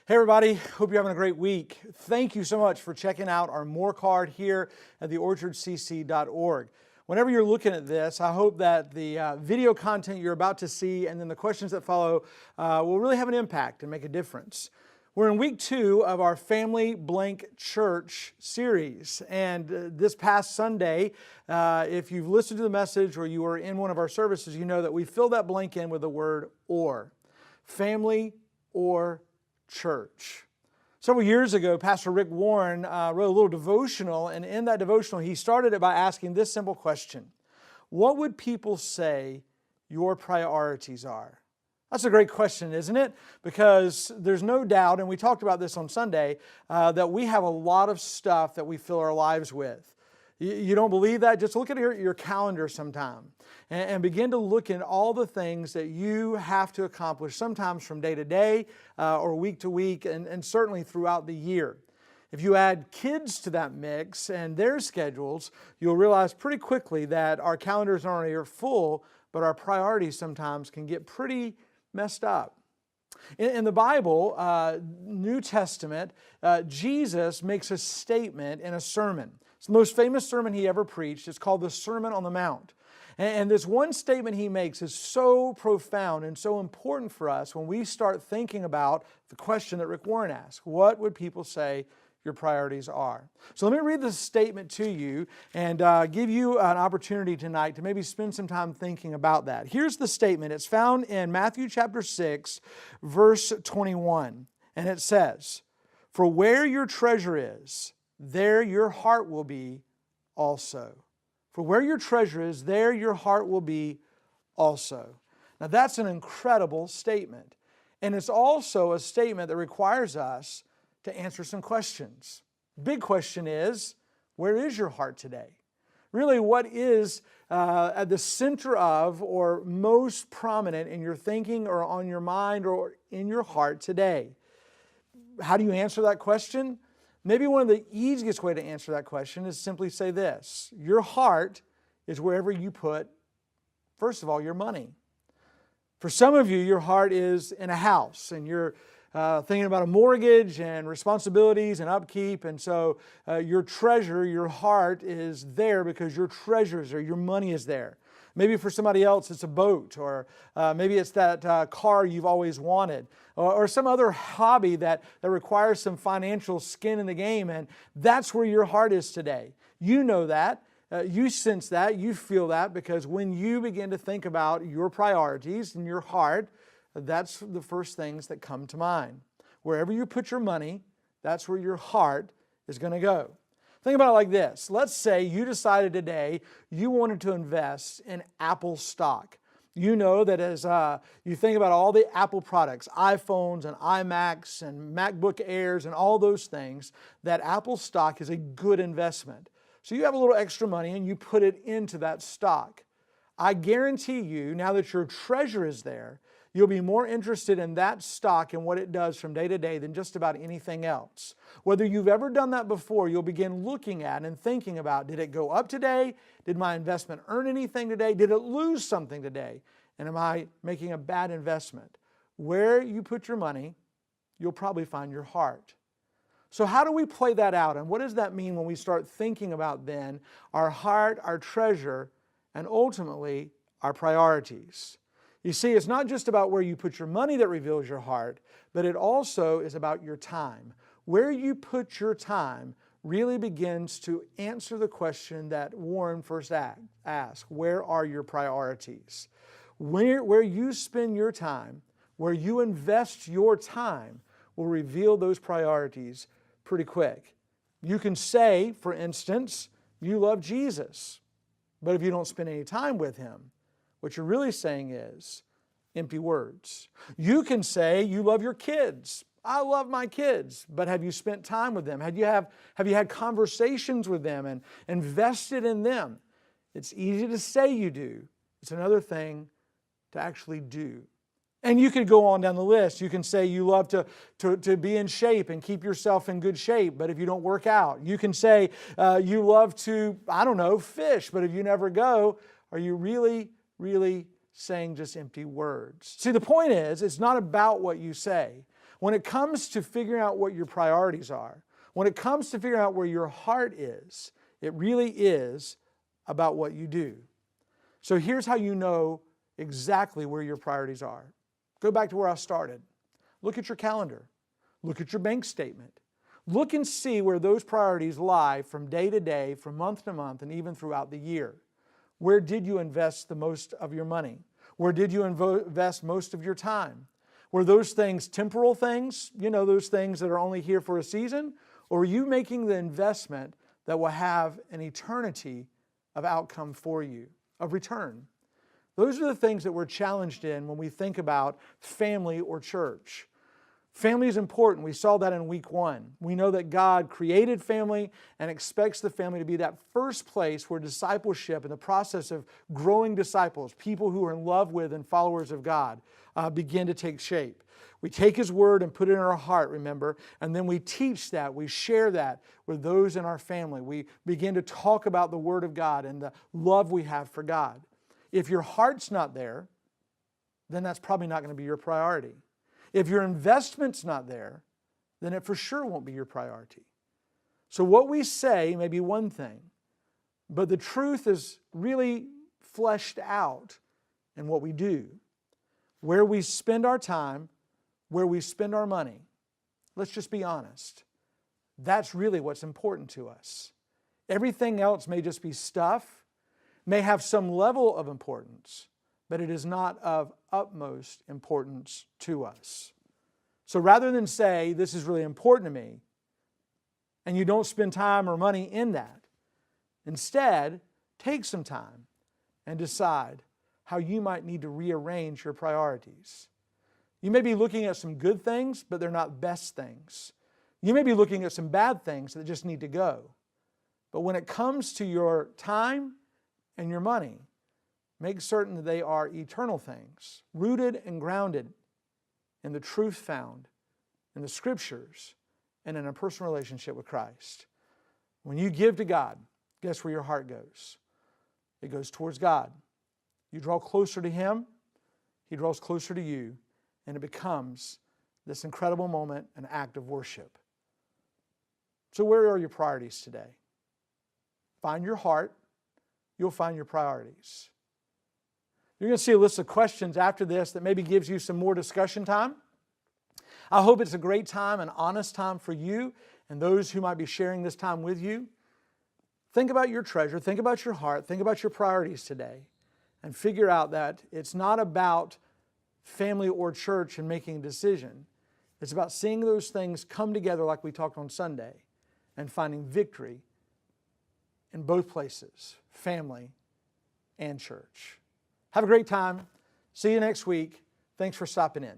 Hey everybody, hope you're having a great week. Thank you so much for checking out our More card here at theorchardcc.org. Whenever you're looking at this, I hope that the video content you're about to see and then the questions that follow will really have an impact and make a difference. We're in week 2 of our Family Blank Church series, and this past Sunday, if you've listened to the message or you were in one of our services, you know that we fill that blank in with the word or. Family or church. Several years ago, Pastor Rick Warren wrote a little devotional, and in that devotional, he started it by asking this simple question: what would people say your priorities are? That's a great question, isn't it? Because there's no doubt, and we talked about this on Sunday, that we have a lot of stuff that we fill our lives with. You don't believe that? Just look at your calendar sometime and begin to look at all the things that you have to accomplish, sometimes from day to day or week to week, and certainly throughout the year. If you add kids to that mix and their schedules, you'll realize pretty quickly that our calendars not only are full, but our priorities sometimes can get pretty messed up. In the Bible, New Testament, Jesus makes a statement in a sermon. It's the most famous sermon he ever preached. It's called the Sermon on the Mount. And this one statement he makes is so profound and so important for us when we start thinking about the question that Rick Warren asked. What would people say your priorities are? So let me read this statement to you and give you an opportunity tonight to maybe spend some time thinking about that. Here's the statement. It's found in Matthew chapter 6, verse 21. And it says, "For where your treasure is, there your heart will be also." For where your treasure is, there your heart will be also. Now that's an incredible statement. And it's also a statement that requires us to answer some questions. Big question is, where is your heart today? Really, what is at the center of or most prominent in your thinking or on your mind or in your heart today? How do you answer that question? Maybe one of the easiest way to answer that question is simply say this: your heart is wherever you put, first of all, your money. For some of you, your heart is in a house and you're thinking about a mortgage and responsibilities and upkeep, and so your treasure, your heart is there because your treasure is there, your money is there. Maybe for somebody else it's a boat, or maybe it's that car you've always wanted, or some other hobby that requires some financial skin in the game, and that's where your heart is today. You know that, you sense that, you feel that, because when you begin to think about your priorities in your heart, that's the first things that come to mind. Wherever you put your money, that's where your heart is going to go. Think about it like this. Let's say you decided today you wanted to invest in Apple stock. You know that as you think about all the Apple products, iPhones and iMacs and MacBook Airs and all those things, that Apple stock is a good investment. So you have a little extra money and you put it into that stock. I guarantee you, now that your treasure is there, you'll be more interested in that stock and what it does from day to day than just about anything else. Whether you've ever done that before, you'll begin looking at and thinking about, did it go up today? Did my investment earn anything today? Did it lose something today? And am I making a bad investment? Where you put your money, you'll probably find your heart. So how do we play that out? And what does that mean when we start thinking about then our heart, our treasure, and ultimately our priorities? You see, it's not just about where you put your money that reveals your heart, but it also is about your time. Where you put your time really begins to answer the question that Warren first asked: where are your priorities? Where you spend your time, where you invest your time, will reveal those priorities pretty quick. You can say, for instance, you love Jesus, but if you don't spend any time with Him, what you're really saying is empty words. You can say you love your kids. I love my kids, but have you spent time with them? Have you had conversations with them and invested in them? It's easy to say you do. It's another thing to actually do. And you could go on down the list. You can say you love to be in shape and keep yourself in good shape, but if you don't work out. You can say you love to, fish, but if you never go, are you really saying just empty words? See, the point is, it's not about what you say, When it comes to figuring out what your priorities are, when it comes to figuring out where your heart is, it really is about what you do. So here's how you know exactly where your priorities are. Go back to where I started. Look at your calendar. Look at your bank statement. Look and see where those priorities lie from day to day, from month to month, and even throughout the year. Where did you invest the most of your money? Where did you invest most of your time? Were those things temporal things, those things that are only here for a season? Or are you making the investment that will have an eternity of outcome for you, of return? Those are the things that we're challenged in when we think about family or church. Family is important. We saw that in week 1. We know that God created family and expects the family to be that first place where discipleship and the process of growing disciples, people who are in love with and followers of God, begin to take shape. We take His Word and put it in our heart, remember, and then we teach that, we share that with those in our family. We begin to talk about the Word of God and the love we have for God. If your heart's not there, then that's probably not going to be your priority. If your investment's not there, then it for sure won't be your priority. So what we say may be one thing, but the truth is really fleshed out in what we do. Where we spend our time, where we spend our money. Let's just be honest. That's really what's important to us. Everything else may just be stuff, may have some level of importance, but it is not of utmost importance to us. So rather than say, this is really important to me, and you don't spend time or money in that, instead, take some time and decide how you might need to rearrange your priorities. You may be looking at some good things, but they're not best things. You may be looking at some bad things that just need to go. But when it comes to your time and your money, make certain that they are eternal things, rooted and grounded in the truth found in the Scriptures and in a personal relationship with Christ. When you give to God, guess where your heart goes? It goes towards God. You draw closer to Him, He draws closer to you, and it becomes this incredible moment, an act of worship. So where are your priorities today? Find your heart, you'll find your priorities. You're going to see a list of questions after this that maybe gives you some more discussion time. I hope it's a great time, an honest time for you and those who might be sharing this time with you. Think about your treasure, think about your heart, think about your priorities today, and figure out that it's not about family or church and making a decision. It's about seeing those things come together like we talked on Sunday and finding victory in both places, family and church. Have a great time. See you next week. Thanks for stopping in.